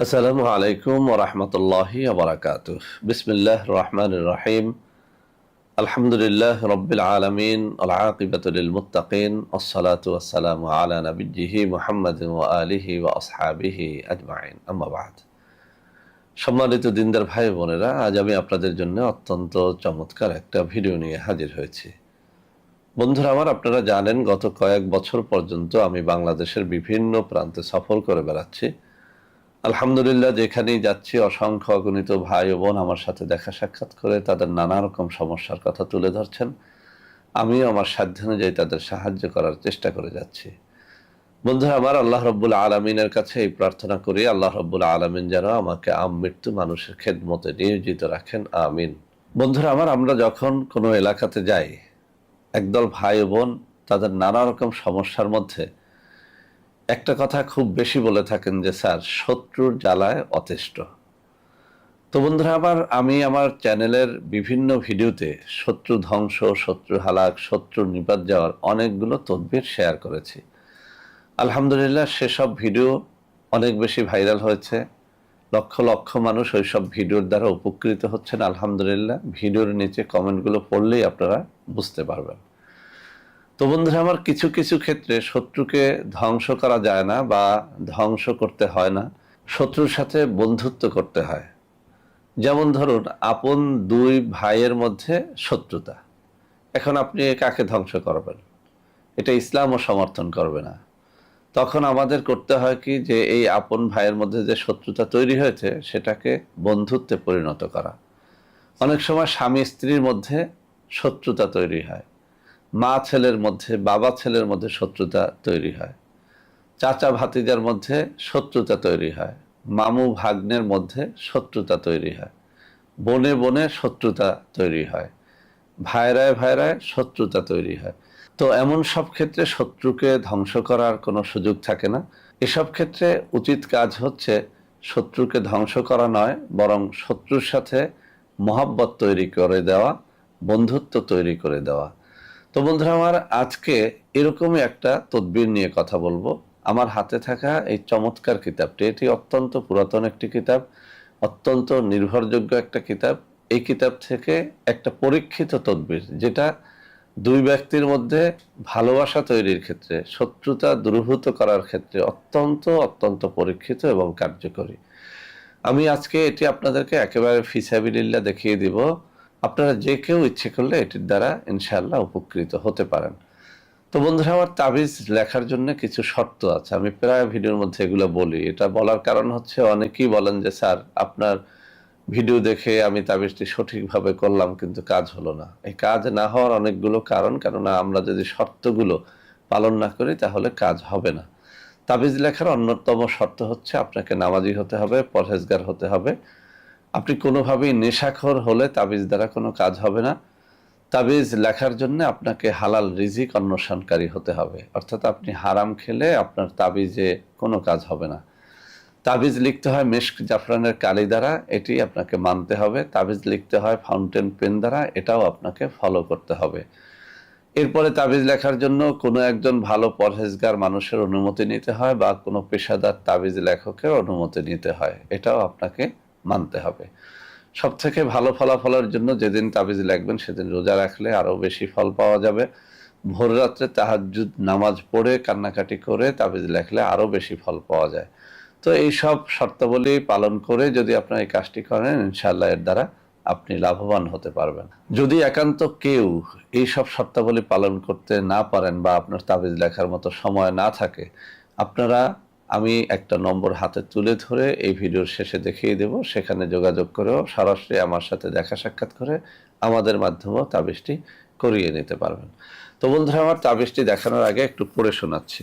আসসালামু আলাইকুম ওয়া রাহমাতুল্লাহি ওয়া বারাকাতুহু। বিসমিল্লাহির রহমানির রহিম। আলহামদুলিল্লাহি রাব্বিল আলামিন ওয়াল আকিবাতু লিল মুত্তাকিন ওয়াসসালাতু ওয়াসসালামু আলা নাবিয়্যিহি মুহাম্মাদিন ওয়া আলিহি ওয়া আসহাবিহি আজমাইন। আম্মা বা'দ। সম্মানিত দিনদার ভাই বোনেরা, আজ আমি আপনাদের জন্য অত্যন্ত চমৎকার একটা ভিডিও নিয়ে হাজির হয়েছি। বন্ধুরা আমার, আপনারা জানেন গত কয়েক বছর পর্যন্ত আমি বাংলাদেশের বিভিন্ন প্রান্তে সফর করে বেড়াচ্ছি। আলহামদুলিল্লাহ, যেখানেই যাচ্ছি অসংখ্য অগণিত ভাই ও বোন আমার সাথে দেখা সাক্ষাৎ করে তাদের নানা রকম সমস্যার কথা তুলে ধরছেন। আমিও আমার সাধ্যানুযায়ী তাদের সাহায্য করার চেষ্টা করে যাচ্ছি। বন্ধুরা আমার, আল্লাহ রব্বুল আলমিনের কাছে এই প্রার্থনা করি, আল্লাহ রব্বুল আলমিন যেন আমাকে আমৃত্যু মানুষের খেদমতে নিয়োজিত রাখেন, আমিন। বন্ধুরা আমার, আমরা যখন কোনো এলাকাতে যাই, একদল ভাই ও বোন তাদের নানা রকম সমস্যার মধ্যে একটা কথা খুব বেশি বলে থাকেন যে, স্যার, শত্রুর জ্বালায় অতিষ্ঠ। তো বন্ধুরা আবার, আমি আমার চ্যানেলের বিভিন্ন ভিডিওতে শত্রু ধ্বংস, শত্রু হালাক, শত্রু নিপাত যাওয়ার অনেকগুলো তদবির শেয়ার করেছি। আলহামদুলিল্লাহ, সেসব ভিডিও অনেক বেশি ভাইরাল হয়েছে। লক্ষ লক্ষ মানুষ ওই সব ভিডিওর দ্বারা উপকৃত হচ্ছেন। আলহামদুলিল্লাহ, ভিডিওর নিচে কমেন্টগুলো পড়লেই আপনারা বুঝতে পারবেন। তো বন্ধুরা আমার, কিছু কিছু ক্ষেত্রে শত্রুকে ধ্বংস করা যায় না বা ধ্বংস করতে হয় না, শত্রুর সাথে বন্ধুত্ব করতে হয়। যেমন ধরুন, আপন দুই ভাইয়ের মধ্যে শত্রুতা, এখন আপনি কাকে ধ্বংস করবেন? এটা ইসলামও সমর্থন করবে না। তখন আমাদের করতে হয় কি, যে এই আপন ভাইয়ের মধ্যে যে শত্রুতা তৈরি হয়েছে সেটাকে বন্ধুত্বে পরিণত করা। অনেক সময় স্বামী স্ত্রীর মধ্যে শত্রুতা তৈরি হয়, মা ছেলের মধ্যে, বাবা ছেলের মধ্যে শত্রুতা তৈরি হয়, চাচা ভাতিজার মধ্যে শত্রুতা তৈরি হয়, মামু ভাগ্নের মধ্যে শত্রুতা তৈরি হয়, বনে বনে শত্রুতা তৈরি হয়, ভাইরায় ভাইরায় শত্রুতা তৈরি হয়। তো এমন সব ক্ষেত্রে শত্রুকে ধ্বংস করার কোনো সুযোগ থাকে না। এসব ক্ষেত্রে উচিত কাজ হচ্ছে শত্রুকে ধ্বংস করা নয়, বরং শত্রুর সাথে মহব্বত তৈরি করে দেওয়া, বন্ধুত্ব তৈরি করে দেওয়া। তো বন্ধুরা আমার, আজকে এরকমই একটা তদবির নিয়ে কথা বলবো। আমার হাতে থাকা এই চমৎকার কিতাবটি, এটি অত্যন্ত পুরাতন একটি কিতাব, অত্যন্ত নির্ভরযোগ্য একটা কিতাব। এই কিতাব থেকে একটা পরীক্ষিত তদবির, যেটা দুই ব্যক্তির মধ্যে ভালোবাসা তৈরির ক্ষেত্রে, শত্রুতা দূরীভূত করার ক্ষেত্রে অত্যন্ত অত্যন্ত পরীক্ষিত এবং কার্যকরী। আমি আজকে এটি আপনাদেরকে একেবারে ফিসাবিলিল্লাহ দেখিয়ে দিব। আপনারা যে কেউ ইচ্ছে করলে এটির দ্বারা ইনশাআল্লাহ উপকৃত হতে পারেন। তো বন্ধুরা আমার, তাবিজ লেখার জন্য কিছু শর্ত আছে। আমি প্রায় ভিডিওর মধ্যে এগুলো বলি। এটা বলার কারণ হচ্ছে, অনেকেই বলেন যে, স্যার, আপনার ভিডিও দেখে আমি তাবিজটি সঠিকভাবে করলাম কিন্তু কাজ হলো না। এই কাজ না হওয়ার অনেকগুলো কারণ, কেননা আমরা যদি শর্তগুলো পালন না করি তাহলে কাজ হবে না। তাবিজ লেখার অন্যতম শর্ত হচ্ছে আপনাকে নামাজি হতে হবে, পরহেজগার হতে হবে। আপনি কোনোভাবেই নেশাখোর হলে তাবিজ দ্বারা কোনো কাজ হবে না। তাবিজ লেখার জন্য আপনাকে হালাল রিজিক অন্বেষণকারী হতে হবে, অর্থাৎ আপনি হারাম খেলে আপনার তাবিজে কোনো কাজ হবে না। তাবিজ লিখতে হয় মেশক জাফরানের কালি দ্বারা, এটি আপনাকে মানতে হবে। তাবিজ লিখতে হয় ফাউন্টেন পেন দ্বারা, এটাও আপনাকে ফলো করতে হবে। এরপরে তাবিজ লেখার জন্য কোনো একজন ভালো পরহেজগার মানুষের অনুমতি নিতে হয় বা কোনো পেশাদার তাবিজ লেখকের অনুমতি নিতে হয়, এটাও আপনাকে মানতে হবে। সব থেকে ভালো ফলাফলের জন্য যেদিন তাবিজ লিখবেন সেদিন রোজা রাখলে আরও বেশি ফল পাওয়া যাবে। ভোর রাত্রে তাহাজ্জুদ নামাজ পড়ে কান্নাকাটি করে তাবিজ লেখলে আরও বেশি ফল পাওয়া যায়। তো এই সব শর্তাবলী পালন করে যদি আপনারা এই কাজটি করেন, ইনশাআল্লাহ এর দ্বারা আপনি লাভবান হতে পারবেন। যদি একান্ত কেউ এই সব শর্তাবলী পালন করতে না পারেন বা আপনার তাবিজ লেখার মতো সময় না থাকে, আপনারা, আমি একটা নম্বর হাতে তুলে ধরে এই ভিডিওর শেষে দেখিয়ে দেব, সেখানে যোগাযোগ করেও সরাসরি আমার সাথে দেখা সাক্ষাৎ করে আমাদের মাধ্যমেও তাবিজটি করিয়ে নিতে পারবেন। তো বন্ধুরা আমার, তাবিজটি দেখানোর আগে একটু পড়ে শোনাচ্ছি।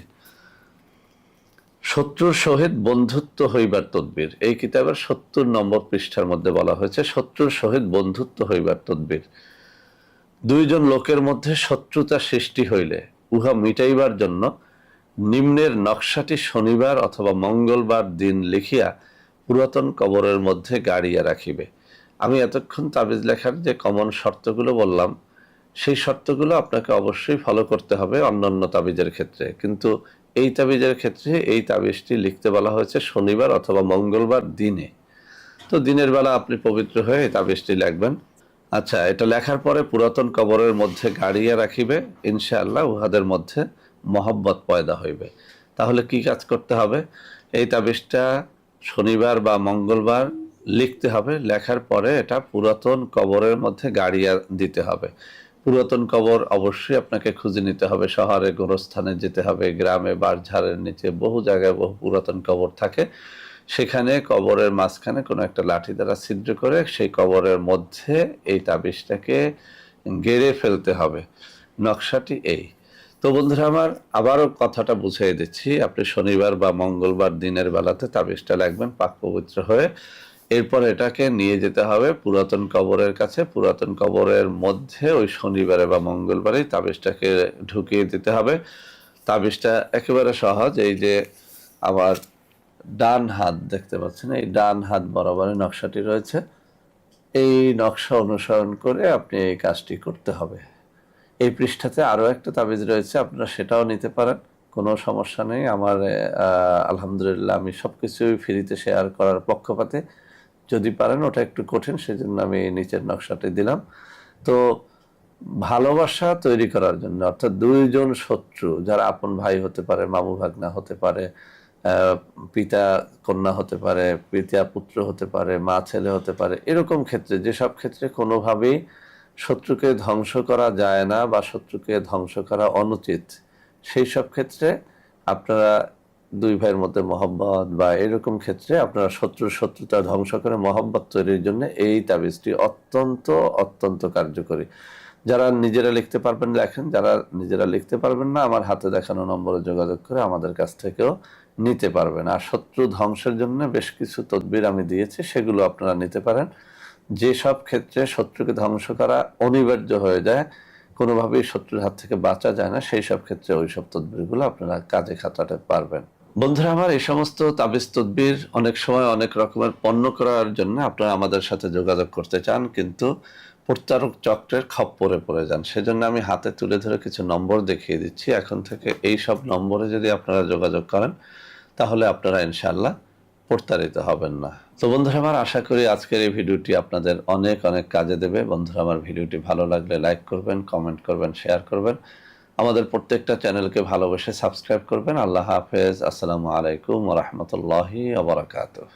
শত্রুর সহিত বন্ধুত্ব হইবার তদবির, এই কিতাবের ৭০ নম্বর পৃষ্ঠার মধ্যে বলা হয়েছে শত্রুর সহিত বন্ধুত্ব হইবার তদবির। দুইজন লোকের মধ্যে শত্রুতা সৃষ্টি হইলে উহা মিটাইবার জন্য নিম্নের নকশাটি শনিবার অথবা মঙ্গলবার দিন লিখিয়া পুরাতন কবরের মধ্যে গাড়িয়া রাখিবে। আমি এতক্ষণ তাবিজ লেখার যে কমন শর্তগুলো বললাম, সেই শর্তগুলো আপনাকে অবশ্যই ফলো করতে হবে অন্যান্য তাবিজের ক্ষেত্রে, কিন্তু এই তাবিজের ক্ষেত্রে এই তাবিজটি লিখতে বলা হয়েছে শনিবার অথবা মঙ্গলবার দিনে। তো দিনের বেলা আপনি পবিত্র হয়ে এই তাবিজটি লিখবেন। আচ্ছা, এটা লেখার পরে পুরাতন কবরের মধ্যে গাড়িয়া রাখিবে, ইনশাআল্লাহ উহাদের মধ্যে মহব্বত পয়দা হইবে। তাহলে কি কাজ করতে হবে? এই তাবিজটা শনিবার বা মঙ্গলবার লিখতে হবে। লেখার পরে এটা পুরাতন কবরের মধ্যে গাড়িয়া দিতে হবে। পুরাতন কবর অবশ্যই আপনাকে খুঁজে নিতে হবে। শহরে গোরস্থানে যেতে হবে, গ্রামে বাঁশঝাড়ের নিচে বহু জায়গায় বহু পুরাতন কবর থাকে। সেখানে কবরের মাঝখানে কোনো একটা লাঠি দ্বারা ছিদ্র করে সেই কবরের মধ্যে এই তাবিজটাকে গেড়ে ফেলতে হবে। নকশাটি এই। তো বন্ধুরা আমার, আবারও কথাটা বুঝিয়ে দিচ্ছি। আপনি শনিবার বা মঙ্গলবার দিনের বেলাতে তাবিজটা লিখবেন পাক পবিত্র হয়ে। এরপর এটাকে নিয়ে যেতে হবে পুরাতন কবরের কাছে। পুরাতন কবরের মধ্যে ওই শনিবারে বা মঙ্গলবারে তাবিজটাকে ঢুকিয়ে দিতে হবে। তাবিজটা একেবারে সহজ। এই যে আমার ডান হাত দেখতে পাচ্ছেন, এই ডান হাত বরাবরের নকশাটি রয়েছে। এই নকশা অনুসরণ করে আপনি এই কাজটি করতে হবে। এই পৃষ্ঠাতে আরও একটা তাবিজ রয়েছে, আপনারা সেটাও নিতে পারেন, কোনো সমস্যা নেই। আমার আলহামদুলিল্লাহ আমি সব কিছুই ফ্রিতে শেয়ার করার পক্ষপাতে। যদি পারেন, ওটা একটু কঠিন, সেজন্য আমি নিচের নকশাটি দিলাম। তো ভালোবাসা তৈরি করার জন্য, অর্থাৎ দুইজন শত্রু যারা আপন ভাই হতে পারে, মামু ভাগনা হতে পারে, পিতা কন্যা হতে পারে, পিতা পুত্র হতে পারে, মা ছেলে হতে পারে, এরকম ক্ষেত্রে, যেসব ক্ষেত্রে কোনোভাবেই শত্রুকে ধ্বংস করা যায় না বা শত্রুকে ধ্বংস করা অনুচিত, সেই সব ক্ষেত্রে আপনারা দুই ভাইয়ের মধ্যে মহব্বত বা এরকম ক্ষেত্রে আপনারা শত্রুতা ধ্বংস করে মহব্বত তৈরির জন্য এই তাবিজটি অত্যন্ত অত্যন্ত কার্যকরী। যারা নিজেরা লিখতে পারবেন লেখেন, যারা নিজেরা লিখতে পারবেন না, আমার হাতে দেখানো নম্বরে যোগাযোগ করে আমাদের কাছ থেকেও নিতে পারবেন। আর শত্রু ধ্বংসের জন্য বেশ কিছু তদবির আমি দিয়েছি, সেগুলো আপনারা নিতে পারেন। যেসব ক্ষেত্রে শত্রুকে ধ্বংস করা অনিবার্য হয়ে যায়, কোনোভাবেই শত্রুর হাত থেকে বাঁচা যায় না, সেই সব ক্ষেত্রে ওই সব তদবিরগুলো আপনারা কাজে খাটাতে পারবেন। বন্ধুরা আমার, এই সমস্ত তাবিজ তদবির অনেক সময় অনেক রকমের পণ্য করার জন্য আপনারা আমাদের সাথে যোগাযোগ করতে চান, কিন্তু প্রতারক চক্রের খপ্পরে পড়ে যান। সেজন্য আমি হাতে তুলে ধরে কিছু নম্বর দেখিয়ে দিচ্ছি। এখন থেকে এই সব নম্বরে যদি আপনারা যোগাযোগ করেন, তাহলে আপনারা ইনশাআল্লাহ প্রতারিত হবেন না। তো বন্ধুরা আমার, আশা করি আজকের এই ভিডিওটি আপনাদের অনেক অনেক কাজে দেবে। বন্ধুরা আমার, ভিডিওটি ভালো লাগলে লাইক করবেন, কমেন্ট করবেন, শেয়ার করবেন। আমাদের প্রত্যেকটা চ্যানেলকে ভালোবেসে সাবস্ক্রাইব করবেন। আল্লাহ হাফেজ। আসসালামু আলাইকুম ওয়া রাহমাতুল্লাহি ওয়া বারাকাতুহু।